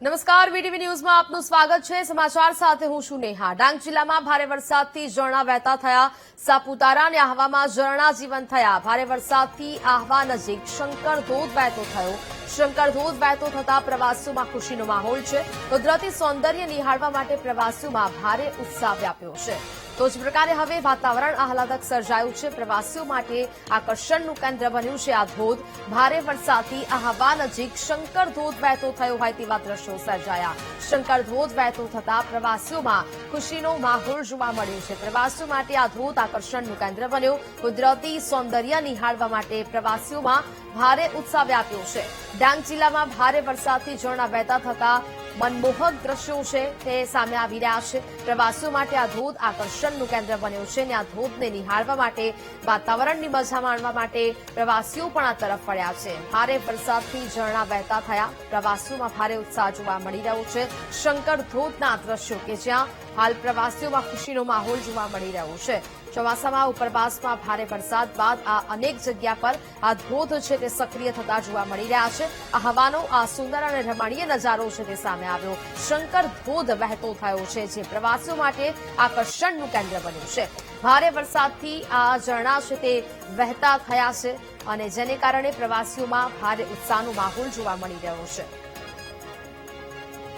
નમસ્કાર, વીટીવી ન્યૂઝમાં આપનું સ્વાગત છે। સમાચાર સાથે હું છું નેહા। ડાંગ જિલ્લામાં ભારે વરસાદથી ઝરણા વહેતા થયા। સાપુતારા અને આહવામાં ઝરણા જીવંત થયા। ભારે વરસાદથી આહવા નજીક શંકર ધોધ વહેતો થયો। શંકર ધોધ વહેતો થતા પ્રવાસીઓમાં ખુશીનો માહોલ છે। કુદરતી સૌંદર્ય નિહાળવા માટે પ્રવાસીઓમાં ભારે ઉત્સાહ વ્યાપ્યો છે। તો જ પ્રકારે હવે વાતાવરણ આહલાદક સર્જાયું છે। પ્રવાસીઓ માટે આકર્ષણનું કેન્દ્ર બન્યું છે આ ધોધ। ભારે વરસાદથી આહવા નજીક શંકર ધોધ વહેતો થયો હોય તેવા દ્રશ્યો સર્જાયા। શંકર ધોધ વહેતો થતા પ્રવાસીઓમાં ખુશીનો માહોલ જોવા મળ્યો છે। પ્રવાસીઓ માટે આ ધોધ આકર્ષણનું કેન્દ્ર બન્યો। કુદરતી સૌંદર્ય નિહાળવા માટે પ્રવાસીઓમાં ભારે ઉત્સાહ વ્યાપ્યો છે। ડાંગ જિલ્લામાં ભારે વરસાદથી ઝરણા વહેતા થતા મનમોહક દ્રશ્યો છે તે સામે આવી રહ્યા છે। પ્રવાસીઓ માટે આ ધોધ આકર્ષણનું કેન્દ્ર બન્યો છે અને આ ધોધને નિહાળવા માટે વાતાવરણની મજા માણવા માટે પ્રવાસીઓ પણ આ તરફ વળ્યા છે। ભારે વરસાદથી ઝરણા વહેતા થયા। પ્રવાસીઓમાં ભારે ઉત્સાહ જોવા મળી રહ્યો છે। શંકર ધોધના દ્રશ્યો કે જ્યાં હાલ પ્રવાસીઓમાં ખુશીનો માહોલ જોવા મળી રહ્યો છે। ચોમાસામાં ઉપરવાસમાં ભારે વરસાદ બાદ આ અનેક જગ્યા પર આ ધોધ છે તે સક્રિય થતા જોવા મળી રહ્યા છે। આ હવાનો આ સુંદર અને રમણીય નજારો છે તે સામે આવ્યો। શંકર ધોધ વહેતો થયો છે જે પ્રવાસીઓ માટે આકર્ષણનું કેન્દ્ર બન્યું છે। ભારે વરસાદથી આ ઝરણા છે તે વહેતા થયા છે અને જેને કારણે પ્રવાસીઓમાં ભારે ઉત્સાહનો માહોલ જોવા મળી રહ્યો છે।